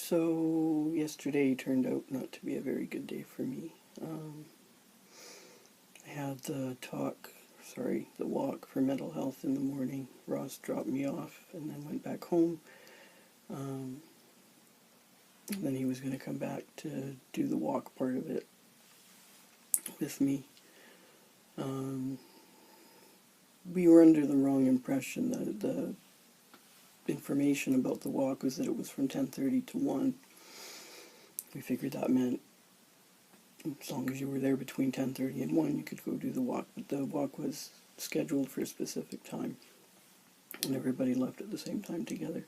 So, yesterday turned out not to be a very good day for me. I had the walk for mental health in the morning. Ross dropped me off and then went back home. Um, and then he was going to come back to do the walk part of it with me. We were under the wrong impression that the information about the walk was that it was from 10:30 to 1. We figured that meant as long as you were there between 10:30 and 1, you could go do the walk. But the walk was scheduled for a specific time, and everybody left at the same time together.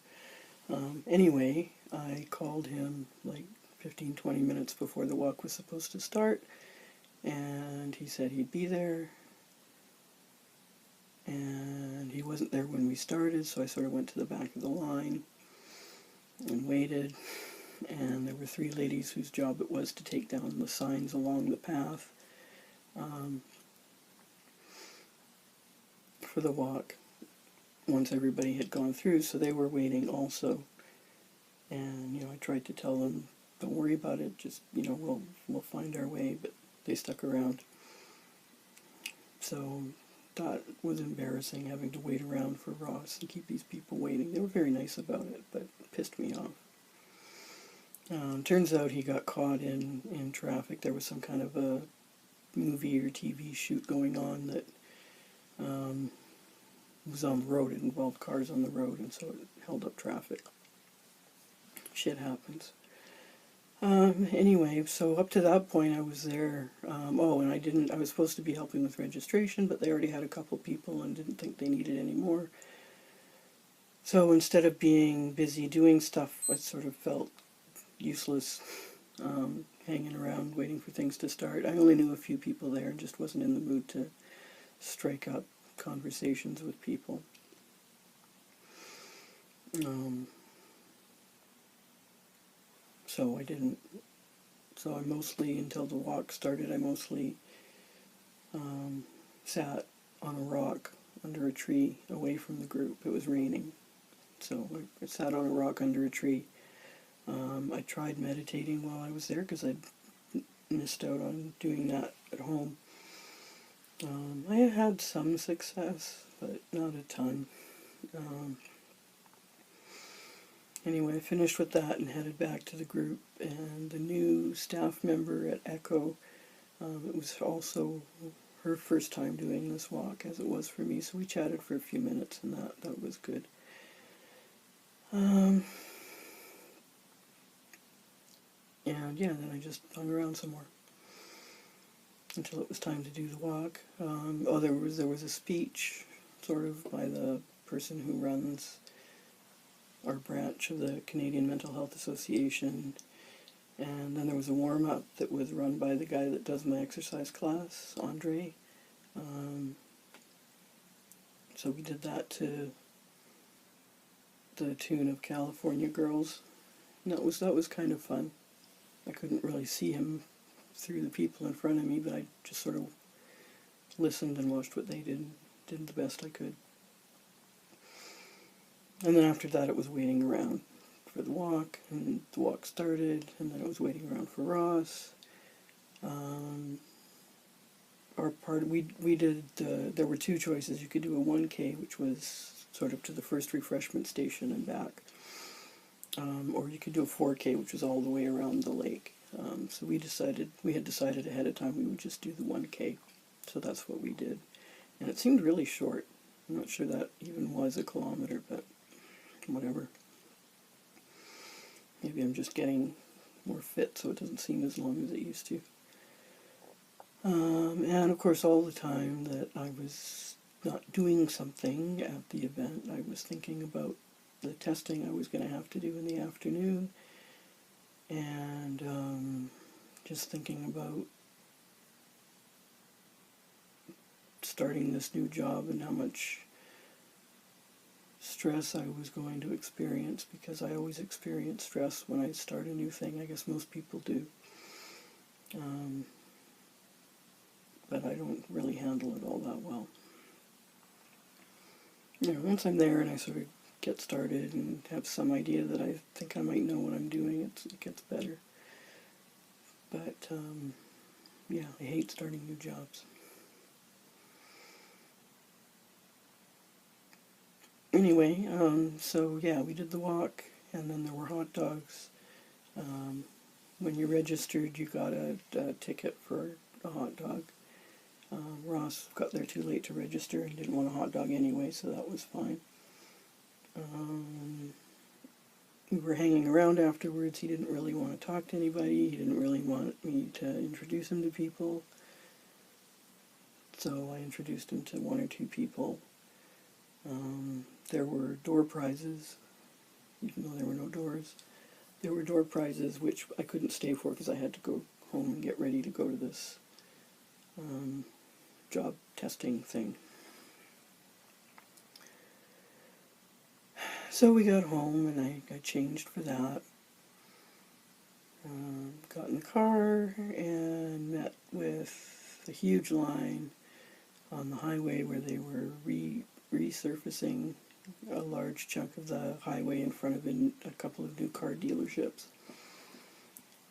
Anyway, I called him like 15-20 minutes before the walk was supposed to start, and he said he'd be there. And he wasn't there when we started, so I sort of went to the back of the line and waited. And there were 3 ladies whose job it was to take down the signs along the path for the walk once everybody had gone through, so they were waiting also. And, I tried to tell them, don't worry about it, just, we'll find our way, but they stuck around. So that was embarrassing, having to wait around for Ross and keep these people waiting. They were very nice about it, but it pissed me off. Turns out he got caught in traffic. There was some kind of a movie or TV shoot going on that was on the road. It involved cars on the road, and so it held up traffic. Shit happens. Anyway, so up to that point I was there. And I was supposed to be helping with registration, but they already had a couple people and didn't think they needed any more. So instead of being busy doing stuff, I sort of felt useless, hanging around waiting for things to start. I only knew a few people there and just wasn't in the mood to strike up conversations with people. So I didn't. So I mostly, until the walk started, I mostly sat on a rock under a tree away from the group. It was raining, so I sat on a rock under a tree. I tried meditating while I was there because I'd missed out on doing that at home. I had some success, but not a ton. Anyway, I finished with that and headed back to the group, and the new staff member at Echo, it was also her first time doing this walk, as it was for me, so we chatted for a few minutes, and that was good. And yeah, then I just hung around some more until it was time to do the walk. There was a speech, sort of, by the person who runs our branch of the Canadian Mental Health Association, and then there was a warm-up that was run by the guy that does my exercise class, Andre. So we did that to the tune of California Girls, and that was kind of fun. I couldn't really see him through the people in front of me, but I just sort of listened and watched what they did the best I could. And then after that it was waiting around for the walk, and the walk started, and then it was waiting around for Ross. There were 2 choices. You could do a 1K, which was sort of to the first refreshment station and back. Or you could do a 4K, which was all the way around the lake. So we had decided ahead of time we would just do the 1K. So that's what we did. And it seemed really short. I'm not sure that even was a kilometer, but whatever. Maybe I'm just getting more fit, so it doesn't seem as long as it used to. And of course, all the time that I was not doing something at the event, I was thinking about the testing I was going to have to do in the afternoon, and just thinking about starting this new job and how much stress I was going to experience, because I always experience stress when I start a new thing. I guess most people do. But I don't really handle it all that well. Once I'm there and I sort of get started and have some idea that I think I might know what I'm doing, it gets better. But, yeah, I hate starting new jobs. Anyway, so yeah, we did the walk, and then there were hot dogs. When you registered, you got a ticket for a hot dog. Ross got there too late to register and didn't want a hot dog anyway, so that was fine. We were hanging around afterwards. He didn't really want to talk to anybody. He didn't really want me to introduce him to people. So I introduced him to one or two people. There were door prizes, even though there were no doors. There were door prizes which I couldn't stay for because I had to go home and get ready to go to this job testing thing. So we got home and I changed for that. Got in the car and met with a huge line on the highway where they were resurfacing a large chunk of the highway in front of a couple of new car dealerships.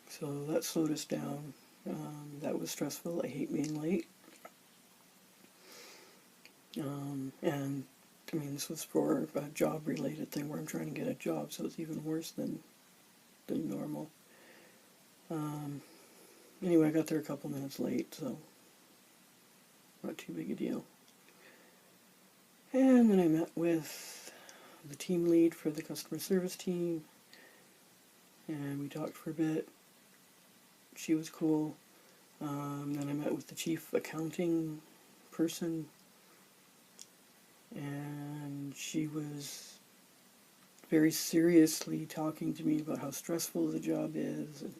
So that slowed us down. That was stressful. I hate being late. And I mean, this was for a job-related thing where I'm trying to get a job, so it's even worse than normal. Anyway, I got there a couple minutes late, so not too big a deal. And then I met with the team lead for the customer service team, and we talked for a bit. She was cool. Then I met with the chief accounting person, and she was very seriously talking to me about how stressful the job is, and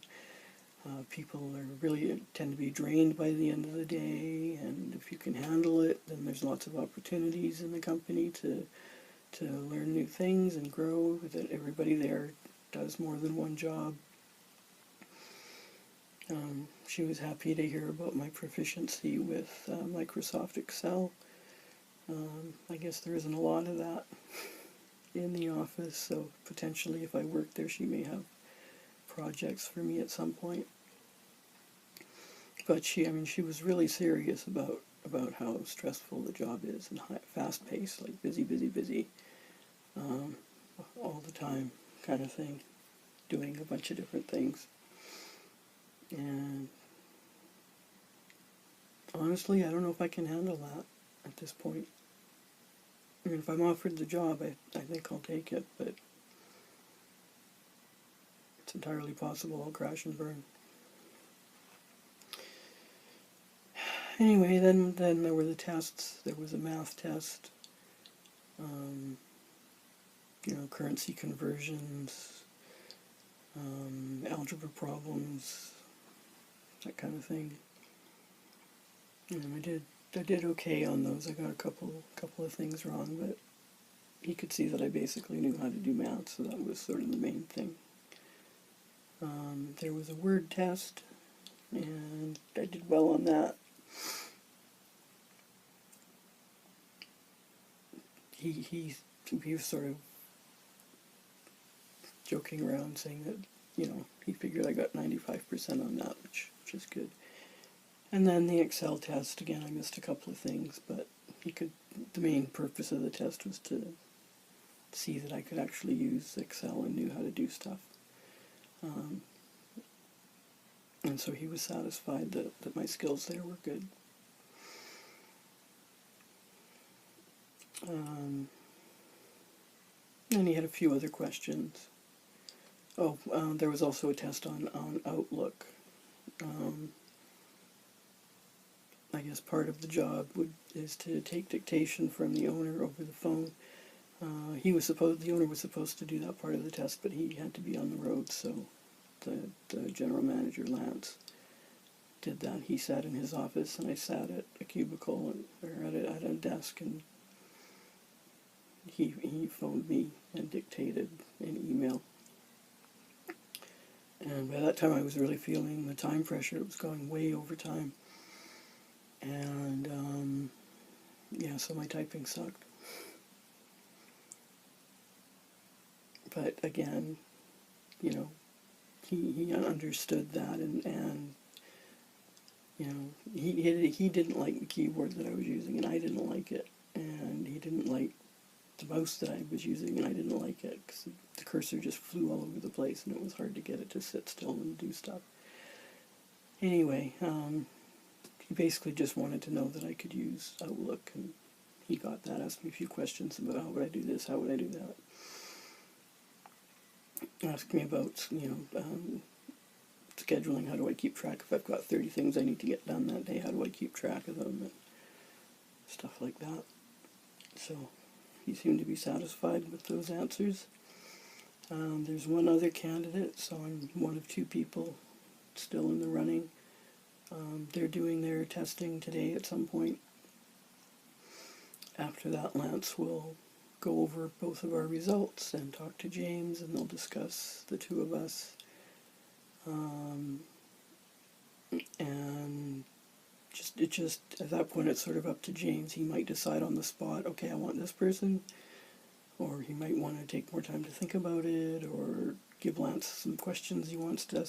people tend to be drained by the end of the day, and if you can handle it, then there's lots of opportunities in the company to learn new things and grow, that everybody there does more than one job. She was happy to hear about my proficiency with Microsoft Excel. I guess there isn't a lot of that in the office, so potentially if I work there, she may have projects for me at some point. But she was really serious about how stressful the job is and fast-paced, like busy, all the time kind of thing, doing a bunch of different things. And honestly, I don't know if I can handle that at this point. I mean, if I'm offered the job, I think I'll take it, but it's entirely possible I'll crash and burn. Anyway, then there were the tests. There was a math test, currency conversions, algebra problems, that kind of thing. And I did okay on those. I got a couple of things wrong, but he could see that I basically knew how to do math, so that was sort of the main thing. There was a word test, and I did well on that. He was sort of joking around, saying that, he figured I got 95% on that, which is good. And then the Excel test, again, I missed a couple of things, but the main purpose of the test was to see that I could actually use Excel and knew how to do stuff. And so he was satisfied that my skills there were good. And he had a few other questions. There was also a test on Outlook. I guess part of the job is to take dictation from the owner over the phone. The owner was supposed to do that part of the test, but he had to be on the road, so the general manager, Lance, did that. He sat in his office, and I sat at a cubicle or at a desk, and he phoned me and dictated an email. And by that time, I was really feeling the time pressure. It was going way over time. And, so my typing sucked. But again, you know, he understood that, and you know, he didn't like the keyboard that I was using, and I didn't like it, and he didn't like the mouse that I was using, and I didn't like it because the cursor just flew all over the place, and it was hard to get it to sit still and do stuff. Anyway, he basically just wanted to know that I could use Outlook, and he got that. Asked me a few questions about how would I do this, how would I do that. Asked me about, scheduling. How do I keep track if I've got 30 things I need to get done that day? How do I keep track of them and stuff like that? So he seemed to be satisfied with those answers. There's one other candidate, so I'm one of two people still in the running. They're doing their testing today at some point. After that, Lance will go over both of our results and talk to James, and they'll discuss the two of us. And just at that point, it's sort of up to James. He might decide on the spot, okay, I want this person, or he might want to take more time to think about it, or give Lance some questions he wants to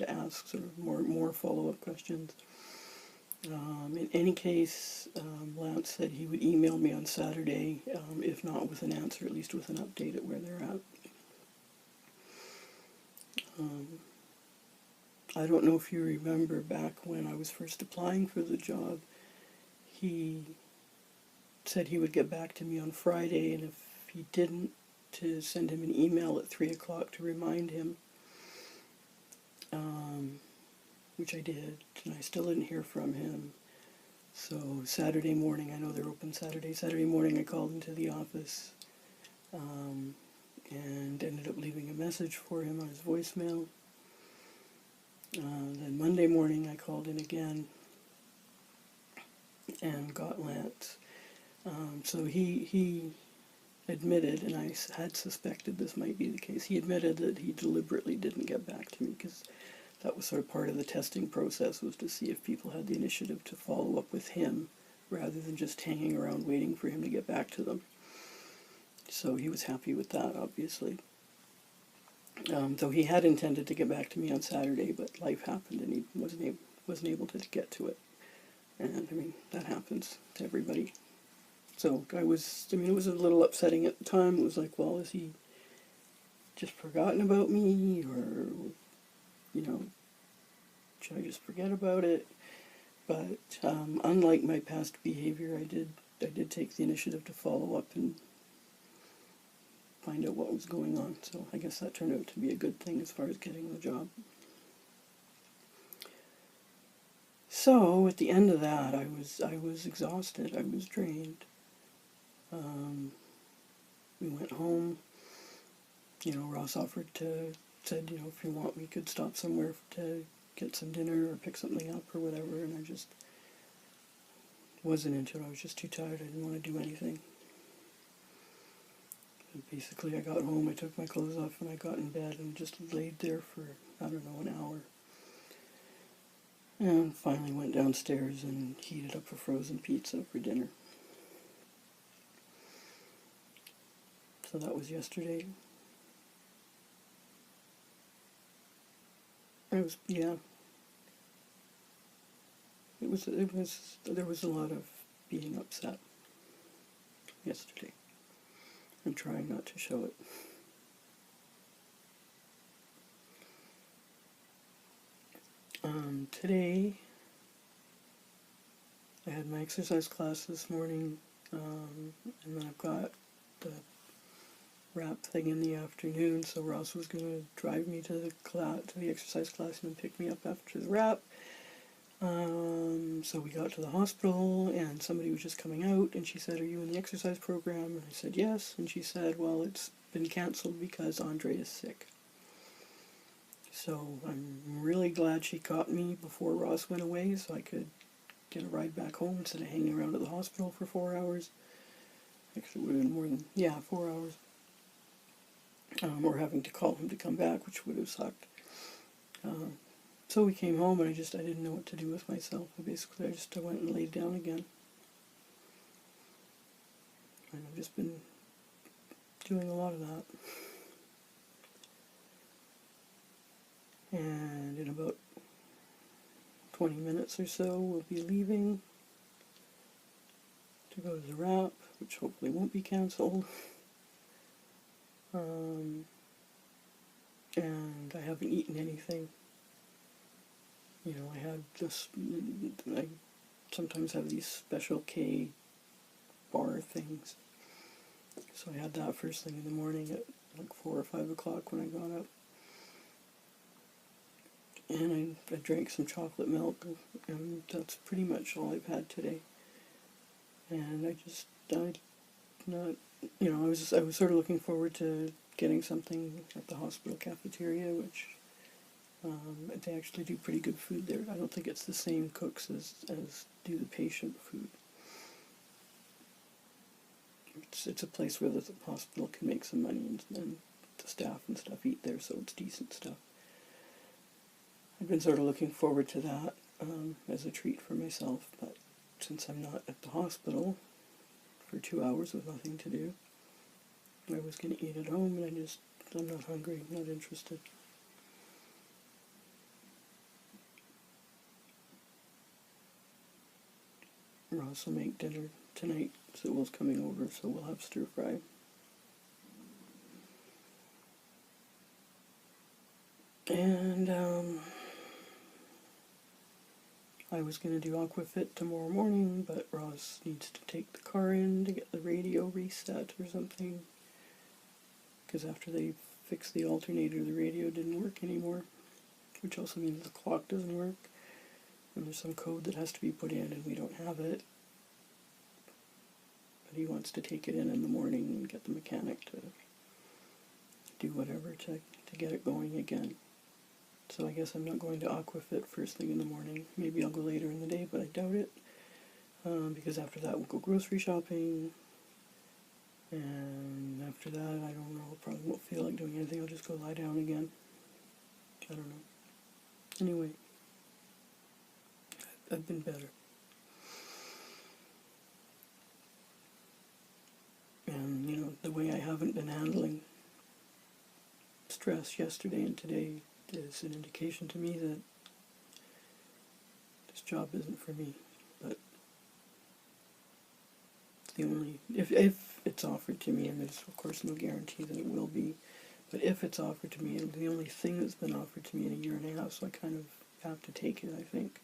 ask, sort of more follow-up questions. In any case, Lance said he would email me on Saturday, if not with an answer, at least with an update at where they're at. I don't know if you remember back when I was first applying for the job, he said he would get back to me on Friday, and if he didn't, to send him an email at 3 o'clock to remind him, which I did, and I still didn't hear from him. So Saturday morning, I know they're open Saturday morning I called into the office, and ended up leaving a message for him on his voicemail. Then Monday morning I called in again and got Lance. So he admitted, and I had suspected this might be the case, he admitted that he deliberately didn't get back to me because that was sort of part of the testing process, was to see if people had the initiative to follow up with him rather than just hanging around waiting for him to get back to them. So he was happy with that, obviously. Though he had intended to get back to me on Saturday, but life happened and he wasn't able to get to it. And I mean, that happens to everybody. So it was a little upsetting at the time. It was like, well, is he just forgotten about me, or, should I just forget about it? But unlike my past behavior, I did take the initiative to follow up and find out what was going on. So I guess that turned out to be a good thing as far as getting the job. So at the end of that, I was exhausted. I was drained. We went home. Ross said, if you want, we could stop somewhere to get some dinner or pick something up or whatever, and I just wasn't into it. I was just too tired. I didn't want to do anything. And basically, I got home, I took my clothes off, and I got in bed and just laid there for, an hour. And finally went downstairs and heated up a frozen pizza for dinner. So that was yesterday. There was a lot of being upset yesterday and trying not to show it. Today, I had my exercise class this morning, and then I've got the rap thing in the afternoon, so Ross was going to drive me to the exercise class and then pick me up after the rap. So we got to the hospital, and somebody was just coming out, and she said, "Are you in the exercise program?" And I said, "Yes." And she said, "Well, it's been cancelled because Andre is sick." So I'm really glad she caught me before Ross went away, so I could get a ride back home instead of hanging around at the hospital for 4 hours. Actually, it would have been more than, 4 hours. Or having to call him to come back, which would have sucked. So we came home, and I didn't know what to do with myself. I went and laid down again. And I've just been doing a lot of that. And in about 20 minutes or so, we'll be leaving to go to the wrap, which hopefully won't be cancelled. And I haven't eaten anything. You know, I had this, I sometimes have these Special K bar things. So I had that first thing in the morning at like 4 or 5 o'clock when I got up. And I drank some chocolate milk, and that's pretty much all I've had today. And I was sort of looking forward to getting something at the hospital cafeteria, which they actually do pretty good food there. I don't think it's the same cooks as do the patient food. It's a place where the hospital can make some money, and the staff and stuff eat there, so it's decent stuff. I've been sort of looking forward to that as a treat for myself, but since I'm not at the hospital for 2 hours with nothing to do, I was going to eat at home, and I'm not hungry, not interested. Ross will make dinner tonight. Sewell's coming over, so we'll have stir fry. And I was going to do Aquafit tomorrow morning, but Ross needs to take the car in to get the radio reset or something, because after they fixed the alternator, the radio didn't work anymore, which also means the clock doesn't work, and there's some code that has to be put in, and we don't have it. But he wants to take it in the morning and get the mechanic to do whatever to get it going again. So I guess I'm not going to Aquafit first thing in the morning. Maybe I'll go later in the day, but I doubt it. Because after that we'll go grocery shopping. And after that, I don't know, probably won't feel like doing anything. I'll just go lie down again. I don't know. Anyway, I've been better. And, you know, the way I haven't been handling stress yesterday and today is an indication to me that this job isn't for me. But the only, if it's offered to me, and there's of course no guarantee that it will be, but if it's offered to me, it'll be the only thing that's been offered to me in a year and a half, so I kind of have to take it, I think.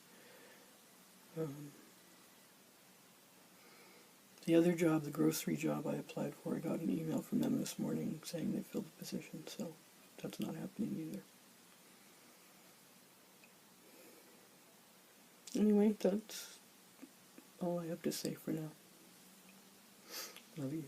The other job, the grocery job I applied for, I got an email from them this morning saying they filled the position, so that's not happening either. Anyway, that's all I have to say for now. Love you.